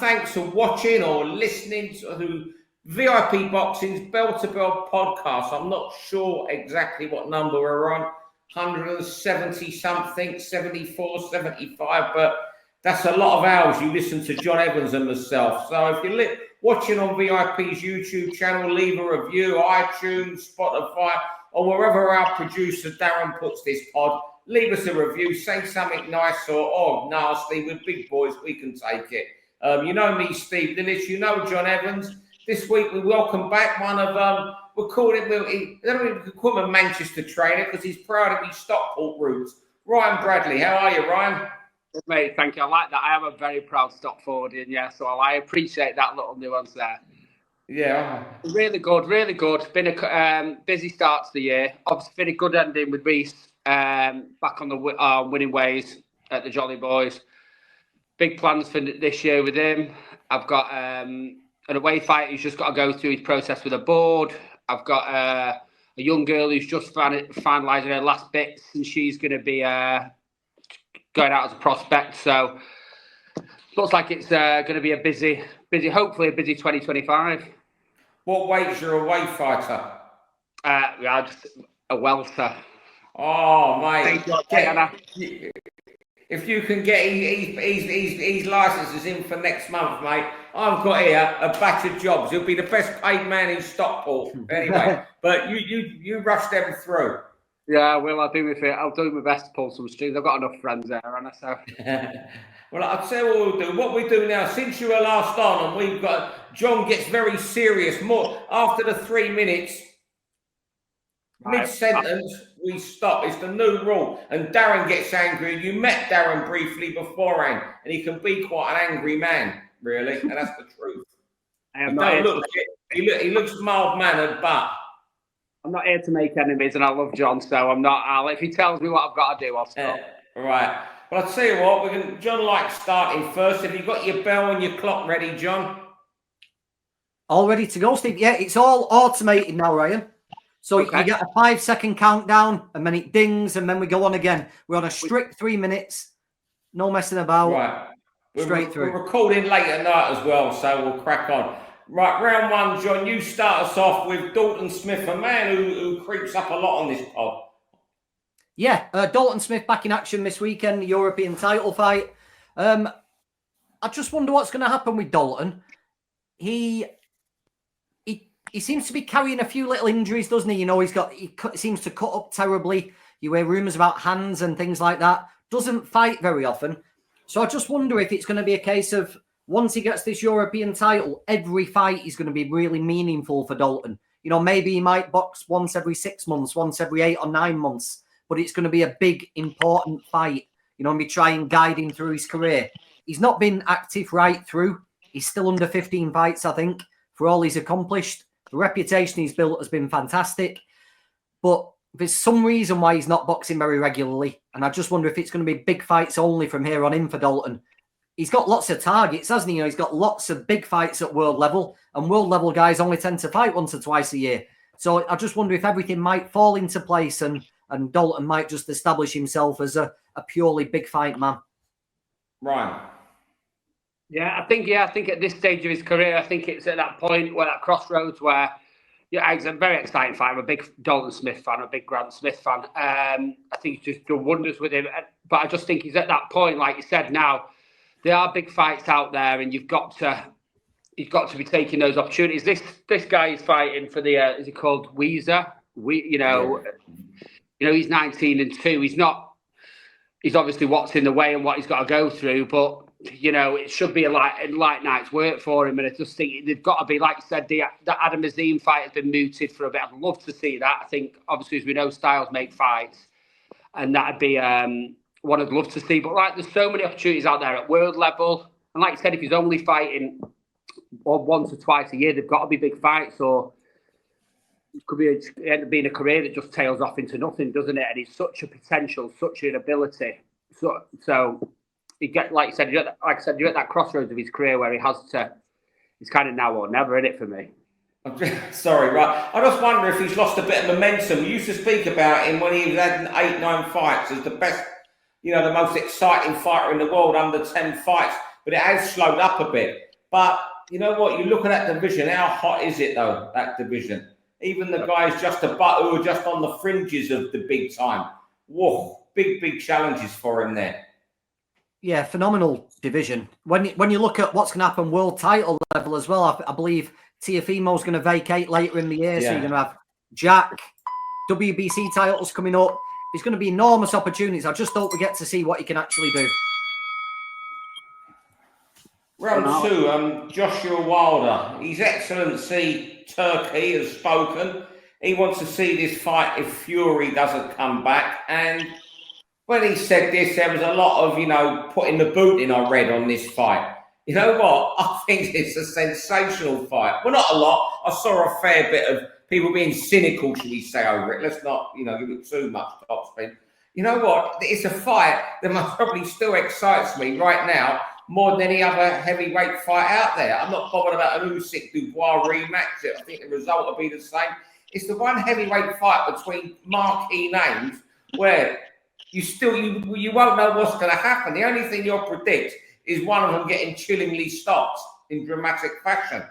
thanks for watching or listening to VIP Boxing's Bell to Bell podcast. I'm not sure exactly what number we're on, 170 something, 74, 75, but that's a lot of hours you listen to John Evans and myself. So if you're watching on VIP's YouTube channel, leave a review, iTunes, Spotify, or wherever our producer Darren puts this pod. Leave us a review, say something nice or nasty. With big boys, we can take it. You know me, Steve Lillis. You know John Evans. This week we welcome back one of we're calling him. I don't know if we could call him a Manchester trainer because he's proud of his Stockport roots. Ryan Bradley, how are you, Ryan? Mate, thank you. I like that. I am a very proud Stockfordian, yeah. So I appreciate that little nuance there. Yeah, really good, really good. Been a busy start to the year. Obviously, been a good ending with Reese back on the winning ways at the Jolly Boys. Big plans for this year with him. I've got an away fight who's just got to go through his process with a board. I've got a young girl who's just finalising her last bits, and she's going to be going out as a prospect. So looks like it's going to be a busy, hopefully a busy 2025. What weight's your away fighter? Just a welter. Oh, mate. If you can get his licenses in for next month, mate, I've got here a batch of jobs. He'll be the best paid man in Stockport. Anyway, but you rush them through. Yeah, well, I'll do my best to pull some strings. I've got enough friends there, and so. Well, I'll tell you what we'll do. What we do now, since you were last on, and we've got John gets very serious. More after the 3 minutes, mid-sentence, we stop. It's the new rule. And Darren gets angry. You met Darren briefly beforehand, and he can be quite an angry man, really, and that's the truth. He looks mild-mannered, but I'm not here to make enemies, and I love John, so I'm not. If he tells me what I've got to do, I'll stop. Right. Well, I'll tell you what, John likes starting first. Have you got your bell and your clock ready, John? All ready to go, Steve? Yeah, it's all automated now, Ryan. So you get a 5-second countdown, and then it dings, and then we go on again. We're on a strict 3 minutes. No messing about. Right. Straight through. We're recording late at night as well, so we'll crack on. Right, round one, John, you start us off with Dalton Smith, a man who creeps up a lot on this pod. Yeah, Dalton Smith back in action this weekend, European title fight. I just wonder what's going to happen with Dalton. He seems to be carrying a few little injuries, doesn't he? You know, he seems to cut up terribly. You hear rumours about hands and things like that. Doesn't fight very often. So I just wonder if it's going to be a case of once he gets this European title, every fight is going to be really meaningful for Dalton. You know, maybe he might box once every 6 months, once every 8 or 9 months, but it's going to be a big, important fight. You know, and we try and guide him through his career. He's not been active right through. He's still under 15 fights, I think, for all he's accomplished. The reputation he's built has been fantastic, but there's some reason why he's not boxing very regularly, and I just wonder if it's going to be big fights only from here on in for Dalton. He's got lots of targets, hasn't he? You know, he's got lots of big fights at world level, and world level guys only tend to fight once or twice a year. So I just wonder if everything might fall into place and Dalton might just establish himself as a purely big fight man. Right. I think at this stage of his career, I think it's at that point where that crossroads where, it's a very exciting fight. I'm a big Dalton Smith fan, a big Grant Smith fan. I think he's just done wonders with him. But I just think he's at that point, like you said, now there are big fights out there, and he's got to be taking those opportunities. This guy is fighting for the is he called Weezer? He's 19-2. He's obviously what's in the way and what he's got to go through, but it should be a light night's work for him. And I just think they've got to be, like you said, the Adam Azim fight has been mooted for a bit. I'd love to see that. I think, obviously, as we know, styles make fights, and that'd be one I'd love to see. But there's so many opportunities out there at world level. And like you said, if he's only fighting once or twice a year, they've got to be big fights. Or it could end up being a career that just tails off into nothing, doesn't it? And he's such a potential, such an ability. So you get, like I said, you're at that crossroads of his career where he has to. It's kind of now or never, isn't it, for me? Sorry, right. I just wonder if he's lost a bit of momentum. We used to speak about him when he had 8-9 fights as the best, the most exciting fighter in the world under 10 fights. But it has slowed up a bit. But you know what? You look at that division. How hot is it though? That division. Even the guys who are just on the fringes of the big time. Whoa, big challenges for him there. Yeah, phenomenal division. When you look at what's going to happen world title level as well, I believe Tiafimo's going to vacate later in the year, so you're going to have Jack, WBC titles coming up. There's going to be enormous opportunities. I just hope we get to see what he can actually do. Round 2, Joshua Wilder. His Excellency Turkey has spoken. He wants to see this fight if Fury doesn't come back. And when he said this, there was a lot of, putting the boot in, I read, on this fight. You know what? I think it's a sensational fight. Well, not a lot. I saw a fair bit of people being cynical, should we say, over it. Let's not, give it too much topspin. You know what? It's a fight that probably still excites me right now more than any other heavyweight fight out there. I'm not bothered about an Usyk-Dubois rematch. I think the result will be the same. It's the one heavyweight fight between marquee names where you won't know what's going to happen. The only thing you'll predict is one of them getting chillingly stopped in dramatic fashion.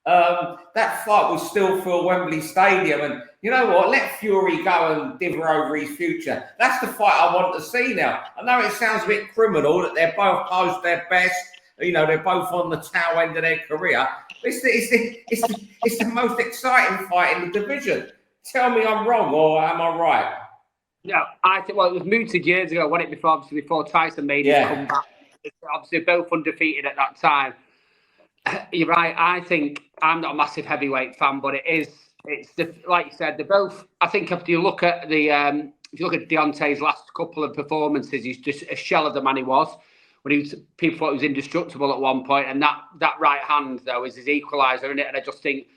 That fight will still fill Wembley Stadium. And you know what? Let Fury go and dither over his future. That's the fight I want to see now. I know it sounds a bit criminal that they're both close their best. They're both on the tail end of their career. It's the most exciting fight in the division. Tell me I'm wrong, or am I right? Yeah, I think, it was mooted years ago, wasn't it, before Tyson made his comeback. Obviously, both undefeated at that time. You're right. I think I'm not a massive heavyweight fan, but it's like you said, they're both. I think if you look at Deontay's last couple of performances, he's just a shell of the man he was. When people thought he was indestructible at one point, and that right hand though is his equaliser, isn't it? And I just think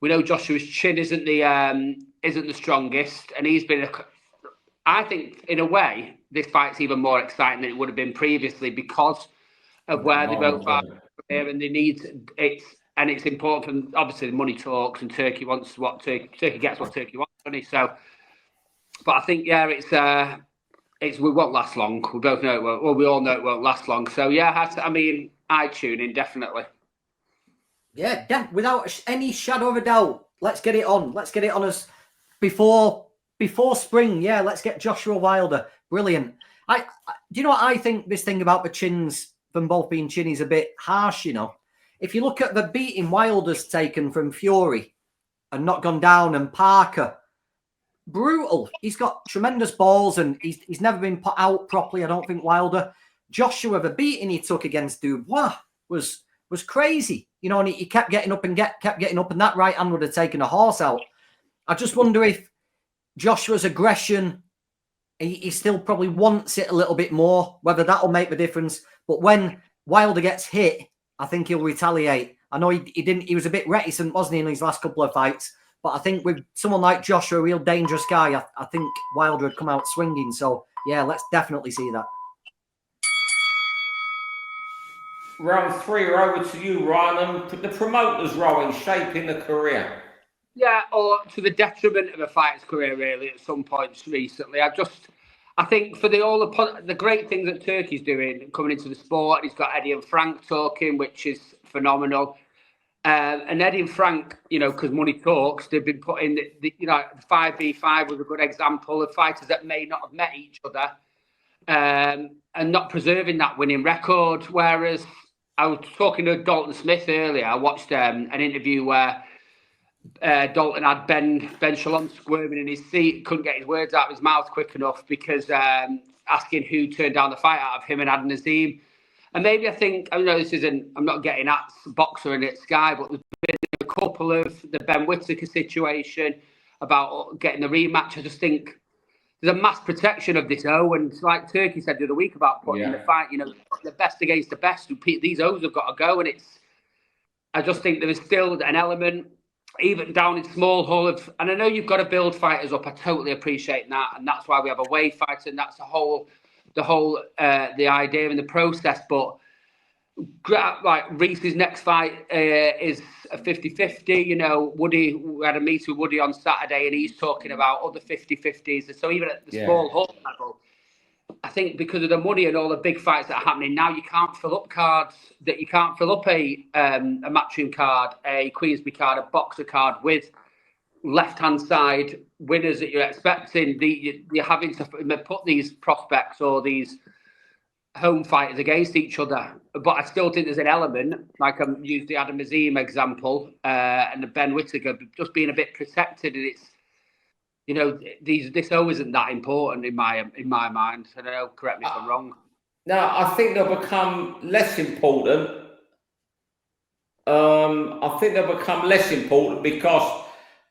we know Joshua's chin isn't the strongest, and he's been. I think in a way this fight's even more exciting than it would have been previously because of where they both are. And they need it's important. Obviously, the money talks, and Turkey wants what Turkey gets what Turkey wants, doesn't he? So, but I think we won't last long. We both know it won't. Well, we all know it won't last long. So I tune in definitely. Yeah, without any shadow of a doubt. Let's get it on. Let's get it on us before spring. Yeah, let's get Joshua Wilder. Brilliant. Do you know what I think? This thing about the chins, them both being chinnies, a bit harsh. If you look at the beating Wilder's taken from Fury and not gone down, and Parker, brutal. He's got tremendous balls, and he's never been put out properly, I don't think, Wilder. Joshua, the beating he took against Dubois was crazy. And he kept getting up and kept getting up, and that right hand would have taken a horse out. I just wonder if Joshua's aggression, he still probably wants it a little bit more, whether that'll make the difference. But when Wilder gets hit, I think he'll retaliate. I know he was a bit reticent, wasn't he, in his last couple of fights? But I think with someone like Joshua, a real dangerous guy, I think Wilder would come out swinging. So, yeah, let's definitely see that. Round 3, we're over to you, Ryan. The promoter's role in shaping the career. Yeah, or to the detriment of a fighter's career, really, at some points recently. I think for the great things that Turkey's doing, coming into the sport, he's got Eddie and Frank talking, which is phenomenal. And Eddie and Frank, because money talks, they've been putting the 5v5 was a good example of fighters that may not have met each other and not preserving that winning record. Whereas I was talking to Dalton Smith earlier. I watched an interview where Dalton had Ben Shalom squirming in his seat, couldn't get his words out of his mouth quick enough because asking who turned down the fight out of him and Ad Nazim. And maybe I'm not getting at Boxer and at Sky, but there's been a couple of the Ben Whittaker situation about getting the rematch. I just think there's a mass protection of this O, and like Turkey said the other week about putting in the fight, the best against the best. These O's have got to go, and I just think there is still an element, even down in small hall and I know you've got to build fighters up. I totally appreciate that, and that's why we have a way fighter, and that's the idea and the process. But like Reese's next fight is a 50-50. Woody, we had a meeting with Woody on Saturday, and he's talking about other 50-50s. So even at the small hall level, I think because of the money and all the big fights that are happening now, you can't fill up cards. That you can't fill up a Matchroom card, a Queensberry card, a Boxer card with left-hand side winners that you're expecting. You're having to put these prospects or these home fighters against each other. But I still think there's an element, like I used the Adam Azim example and the Ben Whittaker, just being a bit protected, and it's, you know, this O isn't that important in my mind. I don't know, correct me if I'm wrong. No, I think they'll become less important. I think they'll become less important because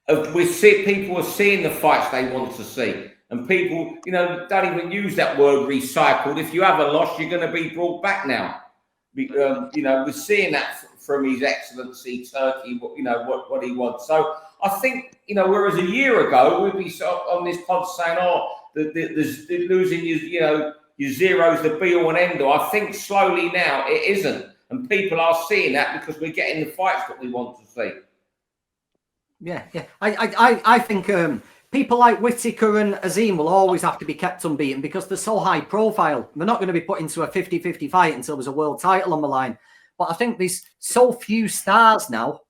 people are seeing the fights they want to see. And people, you know, don't even use that word recycled. If you have a loss, you're going to be brought back now. You know, we're seeing that from His Excellency Turkey, you know, what he wants. So I think, you know, whereas a year ago, we'd be on this pod saying, oh, the losing your zeros, the be all and end all. I think slowly now it isn't. And people are seeing that because we're getting the fights that we want to see. Yeah. I think people like Whittaker and Azim will always have to be kept unbeaten because they're so high profile. They're not going to be put into a 50-50 fight until there's a world title on the line. But I think there's so few stars now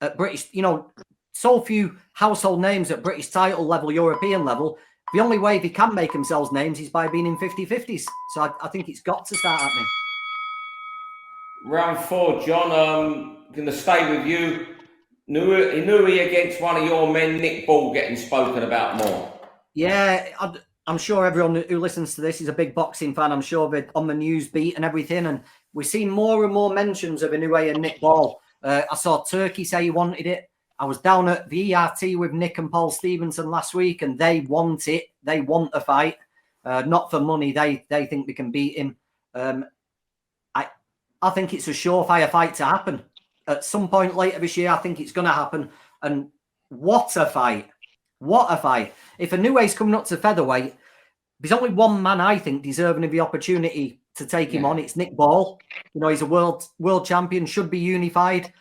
at British, you know, so few household names at British title level, European level. The only way they can make themselves names is by being in 50-50s. So I think it's got to start happening. Round 4, John, I'm going to stay with you. Inui against one of your men, Nick Ball, getting spoken about more. Yeah, I'm sure everyone who listens to this is a big boxing fan. I'm sure they're on the news beat and everything. And we've seen more and more mentions of Inui and Nick Ball. I saw Turkey say he wanted it. I was down at the ERT with Nick and Paul Stevenson last week, and they want it. They want a fight, not for money. They think they can beat him. I think it's a surefire fight to happen. At some point later this year, I think it's going to happen. And what a fight. What a fight. If Inui's coming up to featherweight, there's only one man I think deserving of the opportunity to take him on. It's Nick Ball. You know, he's a world champion, should be unified.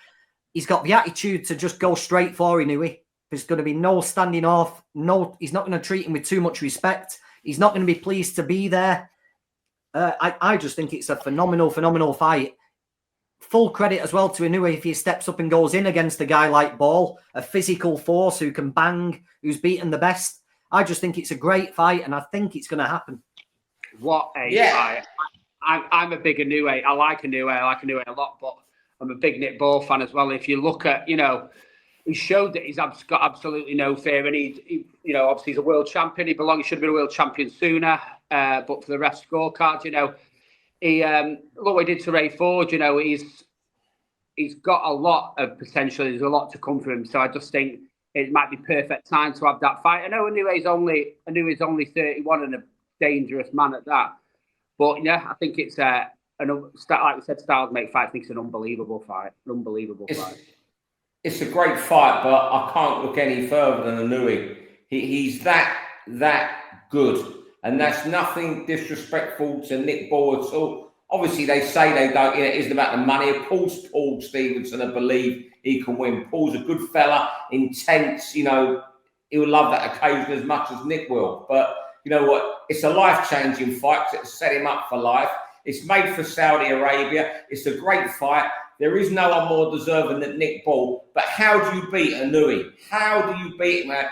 He's got the attitude to just go straight for Inui. There's going to be no standing off. No, he's not going to treat him with too much respect. He's not going to be pleased to be there. I just think it's a phenomenal fight. Full credit as well to Inui if he steps up and goes in against a guy like Ball, a physical force who can bang, who's beaten the best. I just think it's a great fight, and I think it's going to happen. What a fight. I'm a big Inui. I like Inui a lot, but I'm a big Nick Ball fan as well. If you look at, you know, he showed that he's got absolutely no fear, and he you know, obviously he's a world champion. He should have been a world champion sooner, but for the rest scorecards, you know, he look what he did to Ray Ford. You know, he's got a lot of potential. There's a lot to come for him. So I just think it might be perfect time to have that fight. I know Inui's only 31 and a dangerous man at that. But yeah, I think it's like we said, styles make fights. I think it's an unbelievable fight. It's a great fight, but I can't look any further than Inui. He's that good. And that's nothing disrespectful to Nick Ball at all. Obviously, they say they don't, you know, it isn't about the money. Of course, Paul Stevenson, I believe he can win. Paul's a good fella, intense, you know, he'll love that occasion as much as Nick will. But you know what? It's a life-changing fight. It's set him up for life. It's made for Saudi Arabia. It's a great fight. There is no one more deserving than Nick Ball. But how do you beat Inui? How do you beat him?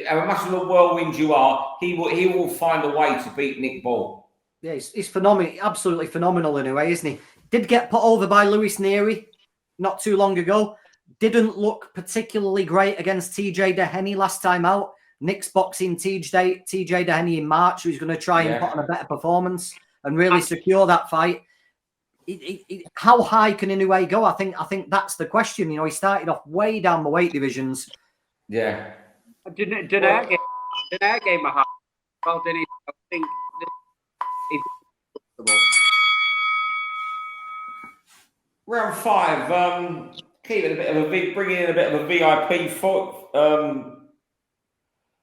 How much of a whirlwind you are, he will find a way to beat Nick Ball. Yeah, he's phenomenal, absolutely phenomenal anyway, isn't he? Did get put over by Luis Neri not too long ago. Didn't look particularly great against TJ Dehenny last time out. Nick's boxing TJ Dehenny in March, who's going to try and put on a better performance and really secure that fight. How high can Inoue go? I think that's the question. You know, he started off way down the weight divisions. Yeah. Didn't I game a high? Well, did he? I think he's Round 5. Keeping bringing in a bit of a VIP foot.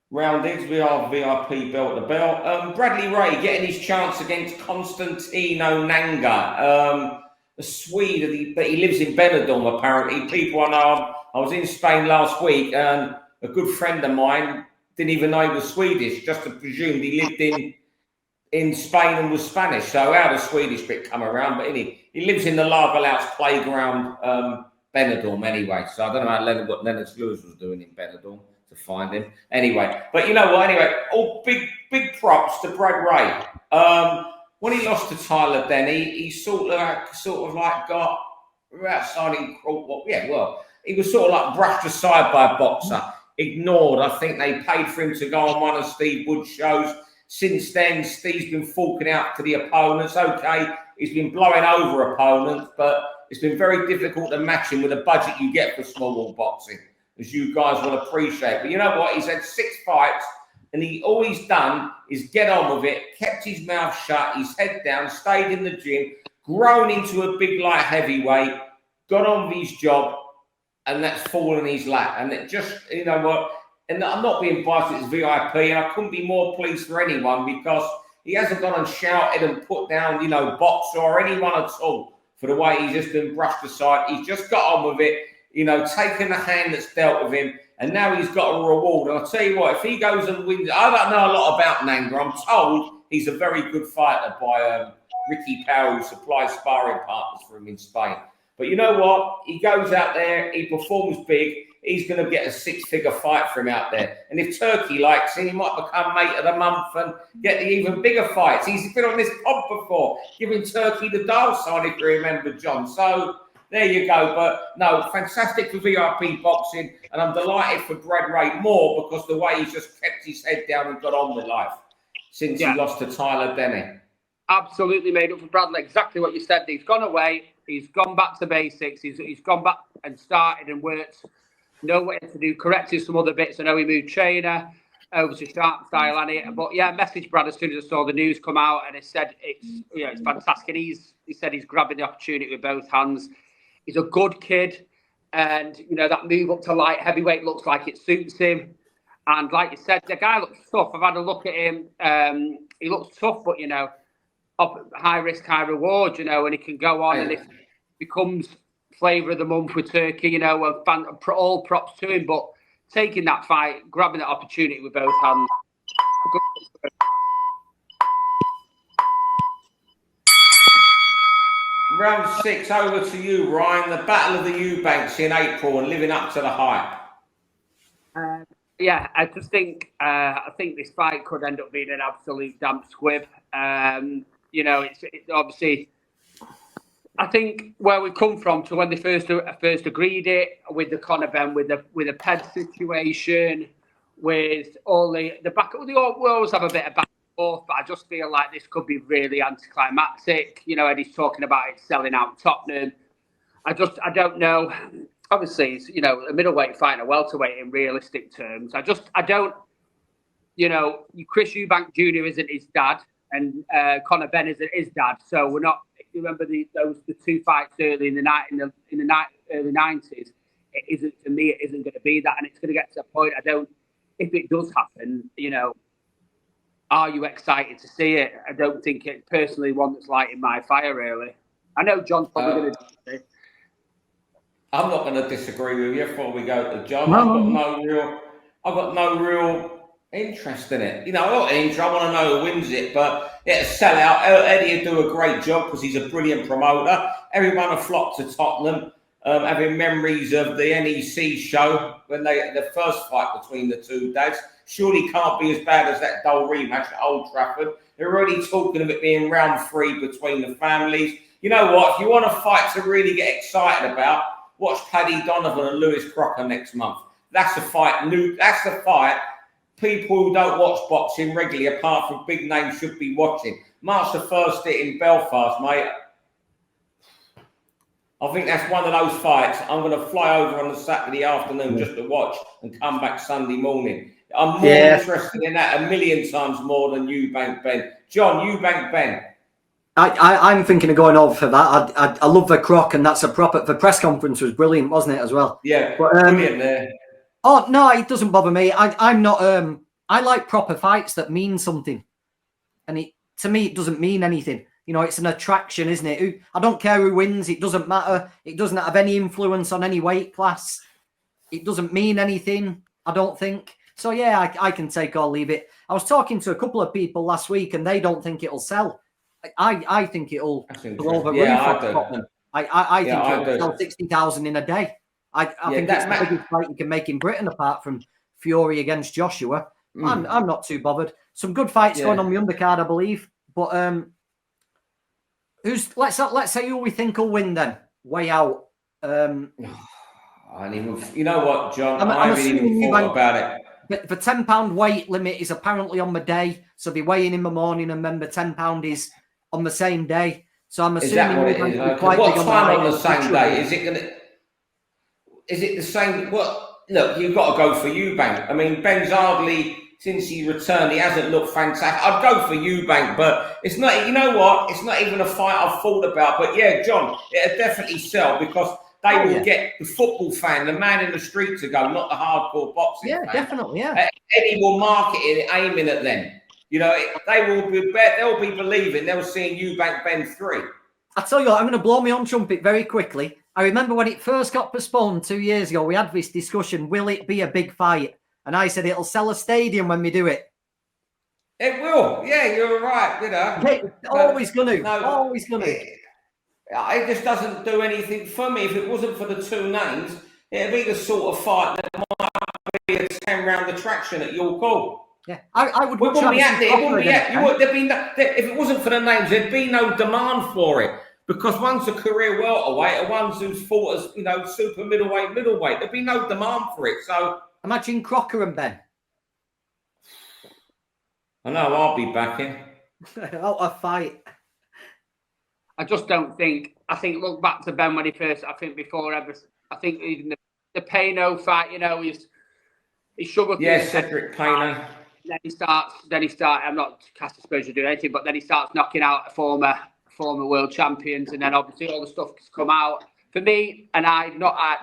Roundings, we are VIP belt to belt. Bradley Ray getting his chance against Constantino Nanga, a Swede, but he lives in Benidorm apparently. People I know, I was in Spain last week and a good friend of mine didn't even know he was Swedish, just presumed he lived in in Spain and was Spanish. So how the Swedish bit come around, but he lives in the Lagerlaus playground, Benidorm anyway. So I don't know what Leonard Lewis was doing in Benidorm to find him. Anyway, but you know what? Anyway, all big props to Brad Ray. When he lost to Tyler Denny, he sort of like got without signing. He was sort of like brushed aside by a boxer, ignored. I think they paid for him to go on one of Steve Wood's shows. Since then, Steve's been forking out to the opponents. Okay, he's been blowing over opponents, but it's been very difficult to match him with the budget you get for small ball boxing, as you guys will appreciate. But you know what? He's had 6 fights, and all he's done is get on with it, kept his mouth shut, his head down, stayed in the gym, grown into a big light heavyweight, got on with his job, and that's fallen in his lap. And it just, you know what? And I'm not being biased, it's VIP, and I couldn't be more pleased for anyone because he hasn't gone and shouted and put down, you know, Boxer or anyone at all for the way he's just been brushed aside. He's just got on with it, you know, taken the hand that's dealt with him, and now he's got a reward. And I'll tell you what, if he goes and wins, I don't know a lot about Nanga. I'm told he's a very good fighter by Ricky Powell, who supplies sparring partners for him in Spain. But you know what? He goes out there, he performs big. He's going to get a 6-figure fight for him out there. And if Turkey likes him, he might become mate of the month and get the even bigger fights. He's been on this pod before, giving Turkey the dial sign, if you remember, John. So there you go. But no, fantastic for VIP boxing. And I'm delighted for Brad Ray more because the way he's just kept his head down and got on with life since he lost to Tyler Denny. Absolutely made up for Bradley. Exactly what you said. He's gone away. He's gone back to basics. He's gone back and started and worked. Know what to do, corrected some other bits. I know he moved trainer over to Sharp Style, but yeah, messaged Brad as soon as I saw the news come out, and he said it's fantastic. And he said he's grabbing the opportunity with both hands. He's a good kid, and you know that move up to light heavyweight looks like it suits him. And like you said, the guy looks tough. I've had a look at him. He looks tough, but you know, high risk, high reward. You know, and he can go on, and if it becomes flavour of the month with Turkey, you know, all props to him, but taking that fight, grabbing that opportunity with both hands. Round 6, over to you, Ryan. The Battle of the Eubanks in April and living up to the hype. Yeah, I just think I think this fight could end up being an absolute damp squib. You know, it's obviously. I think where we come from to when they first agreed it with the conundrum, with the PED situation, with all the back. We always have a bit of back and forth, but I just feel like this could be really anticlimactic. You know, Eddie's talking about it selling out Tottenham. I don't know. Obviously, it's, you know, a middleweight fight and a welterweight in realistic terms. I don't. You know, Chris Eubank Jr. isn't his dad, and Conor Benn isn't his dad, so we're not. Remember the 2 fights early in the early 90s. It isn't, for me, it isn't going to be that, and it's going to get to a point. If it does happen, you know, are you excited to see it? I don't think it's personally one that's lighting my fire, really. I know John's probably going to do it. I'm not going to disagree with you before we go to John. I've got no real interest in it. You know, I want to know who wins it, but it'll sell out. Eddie will do a great job because he's a brilliant promoter. Everyone will flock to Tottenham, having memories of the NEC show when the first fight between the two dads. Surely can't be as bad as that dull rematch at Old Trafford. They're already talking of it being round 3 between the families. You know what? If you want a fight to really get excited about, watch Paddy Donovan and Lewis Crocker next month. That's a fight. That's the fight people who don't watch boxing regularly, apart from big names, should be watching. March the 1st hit in Belfast, mate. I think that's one of those fights I'm going to fly over on the Saturday afternoon just to watch and come back Sunday morning. I'm more interested in that a million times more than Eubank Benn. John, Eubank Benn. I'm thinking of going over for that. I love the croc, and that's the press conference was brilliant, wasn't it, as well? Yeah, but, brilliant there. Oh no, it doesn't bother me. I'm not. I like proper fights that mean something, and to me it doesn't mean anything. You know, it's an attraction, isn't it? I don't care who wins. It doesn't matter. It doesn't have any influence on any weight class. It doesn't mean anything, I don't think. So yeah, I can take or leave it. I was talking to a couple of people last week, and they don't think it'll sell. I think it'll blow the roof off Tottenham. I think it'll sell 60,000 in a day. I think it's the biggest fight you can make in Britain, apart from Fury against Joshua. I'm not too bothered. Some good fights going on the undercard, I believe. But let's say who we think will win then. Way out. You know what, John? I haven't even thought about it. The £10 weight limit is apparently on the day, so they weigh in the morning, and then the £10 is on the same day. So I'm assuming what time on the same day? Is it the same? Well, look, you've got to go for Eubank. I mean, Benn's hardly, since he returned, he hasn't looked fantastic. I'd go for Eubank, but it's not. You know what? It's not even a fight I've thought about. But yeah, John, it'll definitely sell because they will get the football fan, the man in the street to go, not the hardcore boxing fan. Definitely, yeah. Eddie will market it, aiming at them. You know, they'll be believing they'll see Eubank Benn 3. I tell you what, I'm going to blow my own trumpet very quickly. I remember when it first got postponed 2 years ago, we had this discussion, will it be a big fight? And I said, it'll sell a stadium when we do it. It will. Yeah, you're right. You know, always going to. Always going to. It just doesn't do anything for me. If it wasn't for the two names, it'd be the sort of fight that might be a 10-round attraction at your call. Yeah, I would. If it wasn't for the names, there'd be no demand for it. Because one's a career welterweight, and one's who's fought as super middleweight. There'd be no demand for it. So imagine Crocker and Benn. I know. I'll be backing. Out a fight. I just don't think. I think look back to Benn when he first. I think before ever. I think even the Payno fight. He struggled. Yeah, Cedric Payno. Then he starts. I'm not casting aspersions doing anything, but then he starts knocking out former world champions, and then obviously all the stuff has come out. For me, and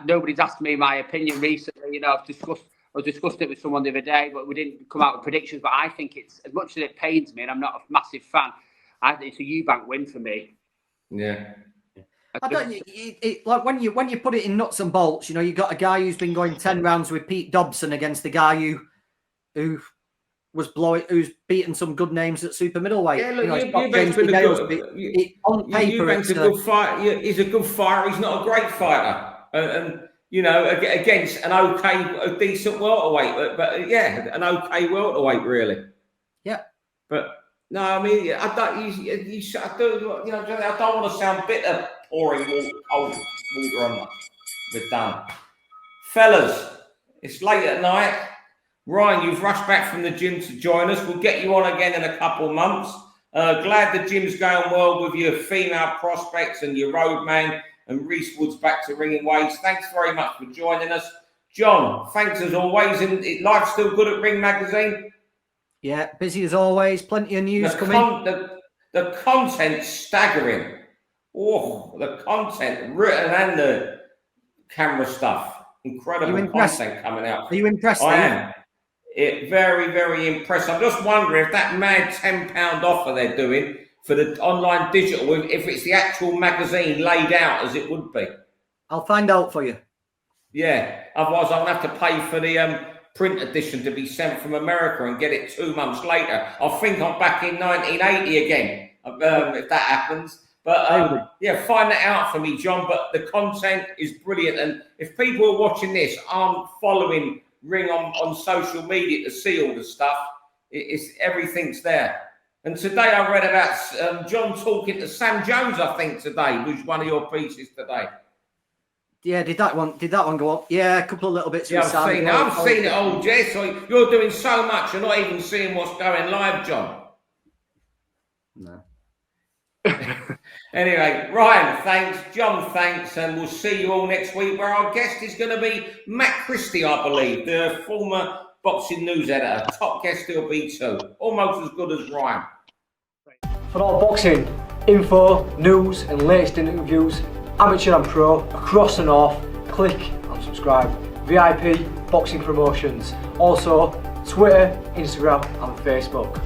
nobody's asked me my opinion recently. I discussed it with someone the other day, but we didn't come out with predictions. But I think it's, as much as it pains me, and I'm not a massive fan, I think it's a Eubank win for me. Yeah. I don't. Like when you put it in nuts and bolts, you got a guy who's been going 10 rounds with Pete Dobson against the guy who's beaten some good names at super middleweight. Yeah, look, Eubank's been Eubank's a good fighter. He's a good fighter. He's not a great fighter, and against a decent welterweight, but an okay welterweight, really. Yeah, but no, I mean, I don't want to sound bitter, pouring cold water on them. We're done, fellas. It's late at night. Ryan, you've rushed back from the gym to join us. We'll get you on again in a couple of months. Glad the gym's going well with your female prospects and your roadman and Reese Woods back to ringing waves. Thanks very much for joining us. John, thanks as always. And life's still good at Ring Magazine? Yeah, busy as always. Plenty of news coming. The content's staggering. Oh, the content, written and the camera stuff. Incredible content coming out. Are you impressed? I am. Very, very impressed. I'm just wondering if that mad £10 offer they're doing for the online digital, if it's the actual magazine laid out as it would be. I'll find out for you. Yeah. Otherwise, I'll have to pay for the print edition to be sent from America and get it 2 months later. I think I'm back in 1980 again, if that happens. But find that out for me, John. But the content is brilliant. And if people are watching this, aren't following Ring on social media to see all the stuff, everything's there. And today I read about John talking to Sam Jones, I think today, was one of your pieces today. Yeah, did that one go up? Yeah, a couple of little bits. Yeah, I've seen it all, Jess. So you're doing so much, you're not even seeing what's going live, John. No. Anyway, Ryan, thanks. John, thanks. And we'll see you all next week, where our guest is going to be Matt Christie, I believe, the former boxing news editor. Top guest he'll be too. Almost as good as Ryan. For all boxing info, news and latest interviews, amateur and pro, across the north, click and subscribe. VIP Boxing Promotions. Also, Twitter, Instagram and Facebook.